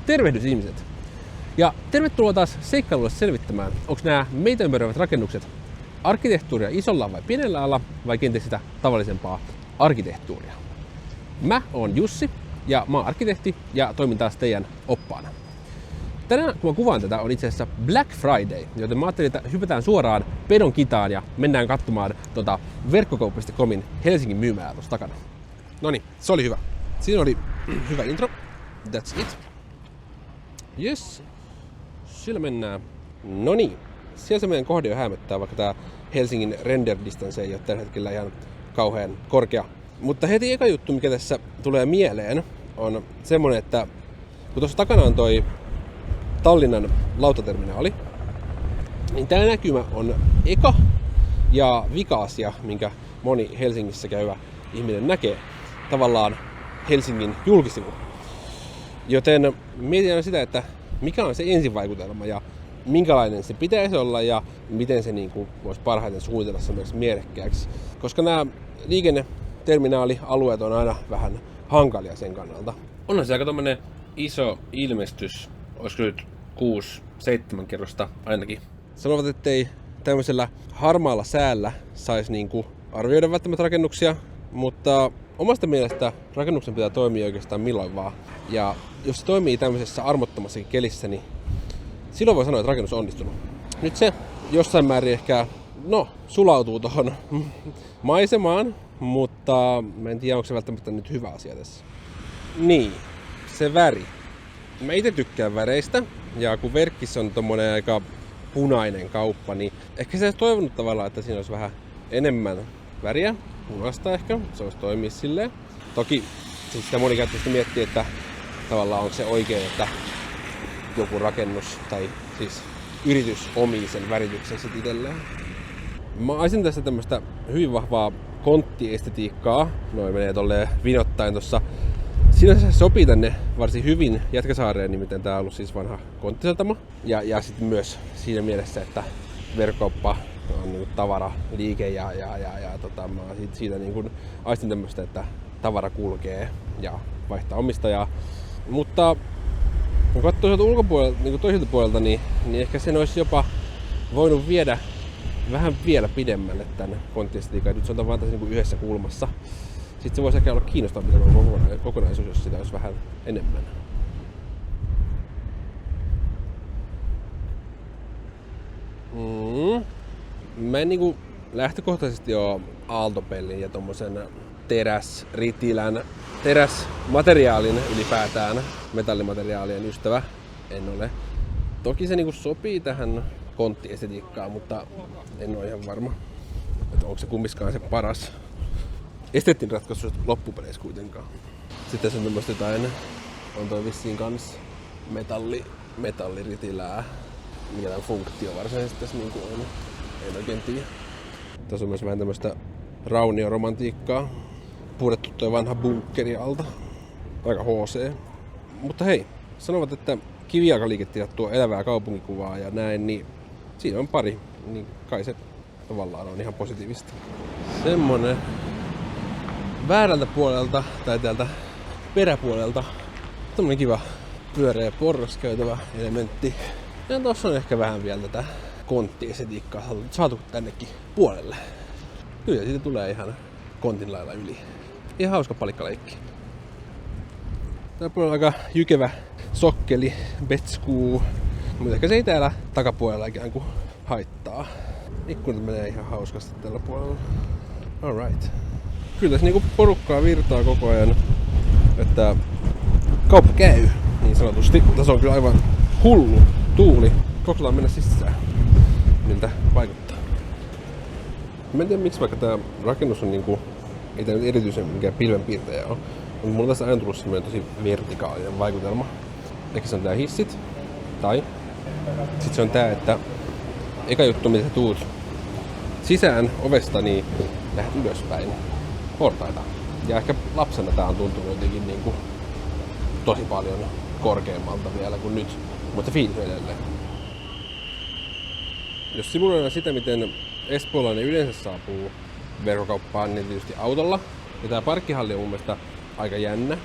Tervehdys ihmiset! Ja tervetuloa taas seikkailulle selvittämään, onko nämä meitä ympäröivät rakennukset arkkitehtuuria isolla vai pienellä alalla vai kenties sitä tavallisempaa arkkitehtuuria. Mä oon Jussi ja mä oon arkkitehti ja toimin taas teidän oppaana. Tänään kun mä kuvaan tätä on itse asiassa Black Friday, joten mä ajattelin, että hypätään suoraan pedon kitaan ja mennään katsomaan verkkokauppa.comin Helsingin myymälää tuossa takana. Noniin, se oli hyvä. Siinä oli hyvä intro. That's it. Yes. Sillä mennään. Noniin. Siellä se meidän kohde jo häämöttää, vaikka tää Helsingin render distance ei ole tällä hetkellä ihan kauhean korkea. Mutta heti eka juttu, mikä tässä tulee mieleen, on semmonen, että kun tuossa takana on toi Tallinnan lautaterminaali, niin tää näkymä on eka ja vika-asia, minkä moni Helsingissä käyvä ihminen näkee tavallaan Helsingin julkisivu. Joten mietitään sitä, että mikä on se ensivaikutelma ja minkälainen se pitäisi olla ja miten se voisi parhaiten suunnitella semmoiksi mielekkääksi. Koska nämä liikenneterminaalialueet on aina vähän hankalia sen kannalta. Onhan se aika tommonen iso ilmestys, olisiko nyt 6-7 kerrosta ainakin. Sanovat, ettei tämmöisellä harmaalla säällä saisi arvioida välttämättä rakennuksia, mutta omasta mielestä rakennuksen pitää toimia oikeastaan milloin vaan. Ja jos se toimii tämmöisessä armottomassakin kelissä, niin silloin voi sanoa, että rakennus on onnistunut. Nyt se jossain määrin ehkä, sulautuu tuohon maisemaan, mutta mä en tiedä, onko se välttämättä nyt hyvä asia tässä. Niin, se väri. Mä itse tykkään väreistä, ja kun Verkkis on tommonen aika punainen kauppa, niin ehkä se olisi toivonut tavallaan, että siinä olisi vähän enemmän väriä. Punaista ehkä, se olisi toimia silleen. Toki siis sitä monikäyttöistä miettii, että tavallaan on se oikein, että joku rakennus tai siis yritys omii sen värityksen sit itselleen. Mä aisin tässä tämmöstä hyvin vahvaa konttiestetiikkaa. Noin menee tolleen vinottaen tossa. Sinänsä se sopii tänne varsin hyvin Jätkäsaareen, nimittäin tää on ollut siis vanha konttiseltamo. Ja sitten myös siinä mielessä, että verkkokauppa on tavaraliike ja mä siitä aistin tämmöstä, että tavara kulkee ja vaihtaa omistajaa. Mutta kun katsoo sieltä ulkopuolelta, toiselta puolelta, niin ehkä sen olisi jopa voinut viedä vähän vielä pidemmälle tänne konttiestetiikan. Nyt se on vaan tässä yhdessä kulmassa. Sitten se voisi ehkä olla kiinnostavampi tämä kokonaisuus, jos sitä olisi vähän enemmän. Mä en lähtökohtaisesti ole aaltopellin ja tommosen teräsmateriaalin ylipäätään metallimateriaalien ystävä. En ole. Toki se sopii tähän konttiestetiikkaan, mutta en ole ihan varma, että onko se kummiskaan se paras esteettinen ratkaisu loppupeleissä kuitenkaan. Sitten se on tämmöistä jotain, on toi vissiin kans metalliritilää. Mikä tämän funktio varsinaisesti tässä on, en oikein tiedä. Tässä on myös vähän tämmöistä raunioromantiikkaa. Purettu toi vanha bunkkeri alta. Aika HC. Mutta hei, sanovat, että kivijalkaliiketilat tuo elävää kaupunkikuvaa ja näin, niin siinä on pari. Niin kai se tavallaan on ihan positiivista. Semmonen väärältä puolelta tai täältä peräpuolelta tommonen kiva pyöreä porraskäytävä elementti. Ja tossa on ehkä vähän vielä tätä konttiestetiikkaa saatu tännekin puolelle. Kyllä siitä tulee ihan kontin lailla yli. Ihan hauska palikkaleikki. Täällä puolella on aika jykevä sokkeli, betskuu. Mutta ehkä se ei täällä takapuolella ikään kuin haittaa. Ikkunat menee ihan hauskasti tällä puolella. Alright. Kyllä tässä porukkaa virtaa koko ajan, että kauppa käy niin sanotusti. Tässä on kyllä aivan hullu tuuli. Kokeillaan mennä sisään, miltä vaikuttaa. Mä en tiedä miksi vaikka tää rakennus on ei tää nyt erityisen mikään pilvenpiirtäjä ole. Mutta mulla on tässä aina tullut semmoinen tosi vertikaalinen vaikutelma. Ehkä se on tää hissit. Tai sit se on tää, että eka juttu mitä sä tuut sisään ovesta, niin lähdet ylöspäin portaita. Ja ehkä lapsena tää on tuntunut jotenkin tosi paljon korkeammalta vielä kuin nyt. Mutta fiilis edelleen. Jos simuloidaan sitä, miten espoolainen yleensä saapuu verkkokauppaan, niin tietysti autolla. Ja tää parkkihalli on mun mielestä aika jännä.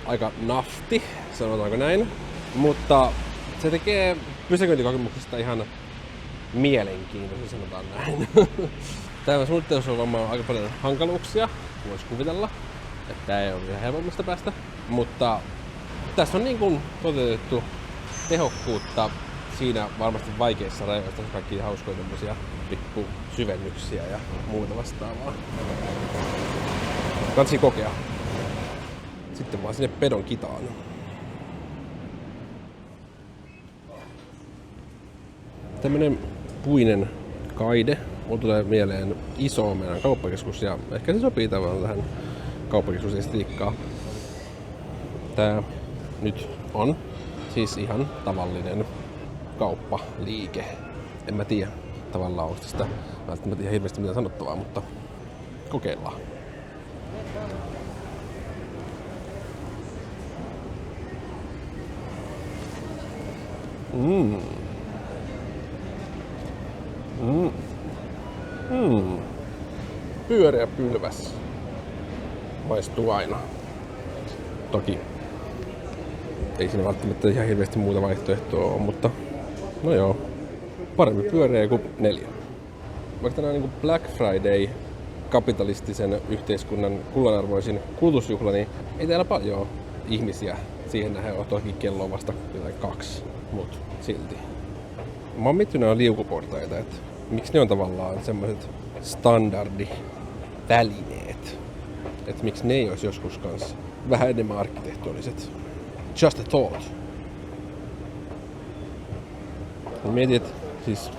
aika nafti, sanotaanko näin. Mutta se tekee pysäköintikokemuksesta ihan mielenkiintoisen, sanotaan näin. Tämä suunnittelussa on varmaan aika paljon hankaluuksia, voisi kuvitella, että tämä ei ole vielä helpommasta päästä. Mutta tässä on niin kuin toteutettu tehokkuutta siinä varmasti vaikeissa rajoissa, kaikki hauskoja tämmöisiä pikku syvennyksiä ja muuta vastaavaa. Kansi kokea. Sitten vaan sinne pedon kitaan. Tämmönen puinen kaide. Mulla tulee mieleen iso meidän kauppakeskus ja ehkä se sopii tavallaan tähän kauppakeskusestetiikkaan. Tää nyt on siis ihan tavallinen kauppaliike. En mä tiedä tavallaan onko tästä välttämättä ihan hirveästi mitään sanottavaa, mutta kokeillaan. Pyöreä pylväs. Maistuu aina. Toki ei siinä välttämättä ihan hirveästi muuta vaihtoehtoa ole, mutta no joo. Parempi pyöreä kuin 4. Vaikka tänään niin Black Friday kapitalistisen yhteiskunnan kullanarvoisin kulutusjuhla, niin ei täällä paljon ihmisiä siihen nähden ole. Toki kello on vasta 2, mut silti. Mä oon miettinyt nämä liukuportaita, että miksi ne on tavallaan semmoiset standardivälineet. Että miksi ne ei olisi joskus kanssa vähän enemmän arkkitehtuuriset. Just a thought. Mietin, että siis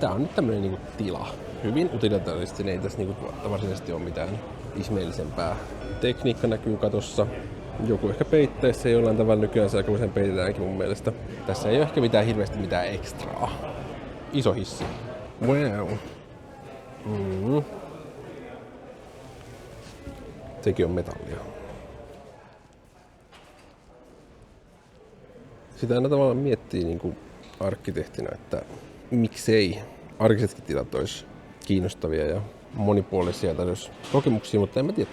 tää on nyt tämmönen niinku tila. Hyvin utilitaarisesti, ei tässä niinku varsinaisesti ole mitään ihmeellisempää. Tekniikka näkyy katossa. Joku ehkä peittäessä jollain tavalla nykyään se aika usein peitetäänkin mun mielestä. Tässä ei ole ehkä hirveästi mitään ekstraa. Iso hissi. Wow. Sekin on metallia. Sitä aina tavallaan miettii niin kuin arkkitehtina, että miksei arkisetkin tilat olisi kiinnostavia ja monipuolisia tarjosi kokemuksia, mutta en mä tiedä,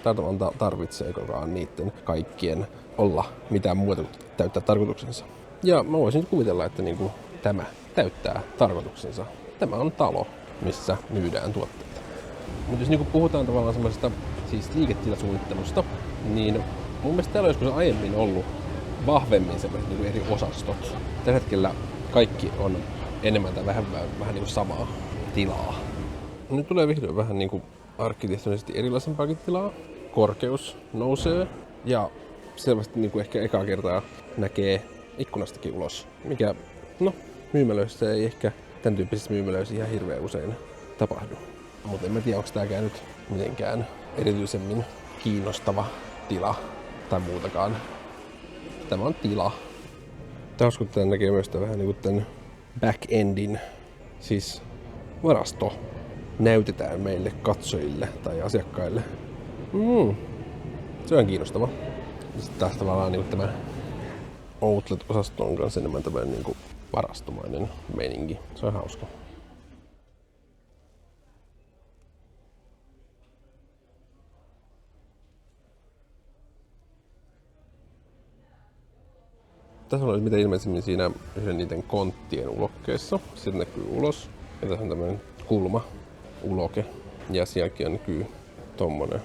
tarvitseekokaan niiden kaikkien olla mitään muuta kuin täyttää tarkoituksensa. Ja mä voisin kuvitella, että niin kuin tämä täyttää tarkoituksensa. Tämä on talo, missä myydään tuotteita. Mutta jos niin kuin puhutaan tavallaan semmoisesta siis liiketilasuunnittelusta, niin mun mielestä täällä on joskus aiemmin ollut vahvemmin semmoiset niin eri osastot. Tällä hetkellä kaikki on enemmän tai vähän niin kuin samaa tilaa. Nyt tulee vihdoin vähän niin kuin arkkitehtonisesti erilaisempaakin tilaa. Korkeus nousee ja selvästi niin kuin ehkä ekaa kertaa näkee ikkunastakin ulos. Mikä, no, myymälöissä ei ehkä tämän tyyppisissä myymälöissä ihan hirveän usein tapahdu. Mutta en mä tiedä, onko tääkään nyt mitenkään erityisemmin kiinnostava tila tai muutakaan. Tämä on tila. Tässä kun tän näkee myös vähän niin kuin tän back-endin, siis varasto, näytetään meille katsojille tai asiakkaille. Se on kiinnostava. Sitten taas tavallaan niin tämä outlet-osasto on kanssa enemmän tämmöinen niin kuin varastomainen meininki. Se on hauska. Tässä on mitä ilmeisemmin siinä yhden niiden konttien ulokkeessa. Sieltä näkyy ulos. Ja tässä on tämmönen kulma uloke. Ja sielläkin näkyy tommonen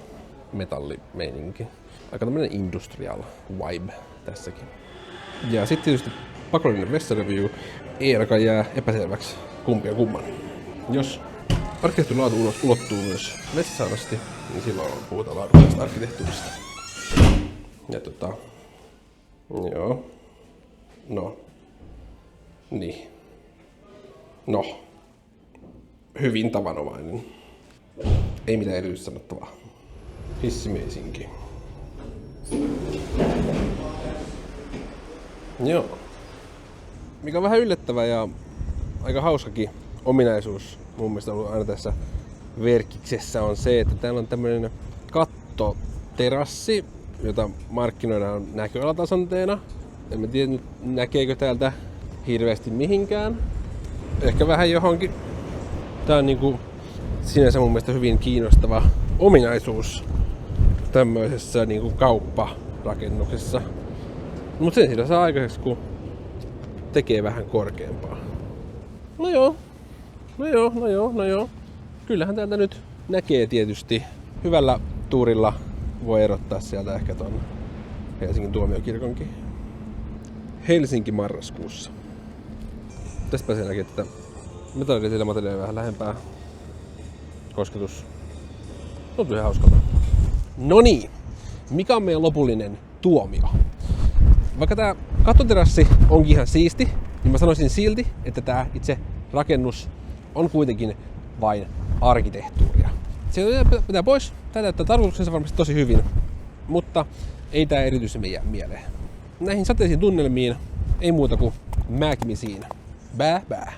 metallimeininki. Aika tämmönen industrial vibe tässäkin. Ja sitten tietysti pakollinen vessareview. Ei ainakaan jää epäselväksi kumpia kumman. Jos arkkitehtuurilaatu ulottuu myös vessaan asti, niin silloin puhutaan laadukkaasta arkkitehtuurista. Ja joo. No. Niin. No. Hyvin tavanomainen. Ei mitään erityistä sanottavaa. Hissimeisinki. Joo. Mikä on vähän yllättävä ja aika hauskakin ominaisuus mun mielestä ollut aina tässä Verkiksessä on se, että täällä on tämmönen kattoterassi, jota markkinoidaan näköalatasanteena. En mä tiedä, näkeekö täältä hirveästi mihinkään. Ehkä vähän johonkin. Tää on niinku sinänsä mun mielestä hyvin kiinnostava ominaisuus tämmöisessä niinku kaupparakennuksessa. Mut sen sillä saa aikaiseksi, kun tekee vähän korkeampaa. No joo. Kyllähän täältä nyt näkee tietysti. Hyvällä tuurilla voi erottaa sieltä ehkä ton Helsingin tuomiokirkonkin. Helsinki marraskuussa. Tästä pääsee näkee, että metallideitillä materiaalia vähän lähempää. Kosketus. Tuntuu ihan hauskalta. No niin, mikä on meidän lopullinen tuomio? Vaikka tää kattoterassi onkin ihan siisti, niin mä sanoisin silti, että tää itse rakennus on kuitenkin vain arkkitehtuuria. Sieltä pitää pois, tää täyttää tarkoituksensa varmasti tosi hyvin, mutta ei tää erityisemmin jää mieleen. Näihin sateisiin tunnelmiin ei muuta kuin mäkimisiin. Bää.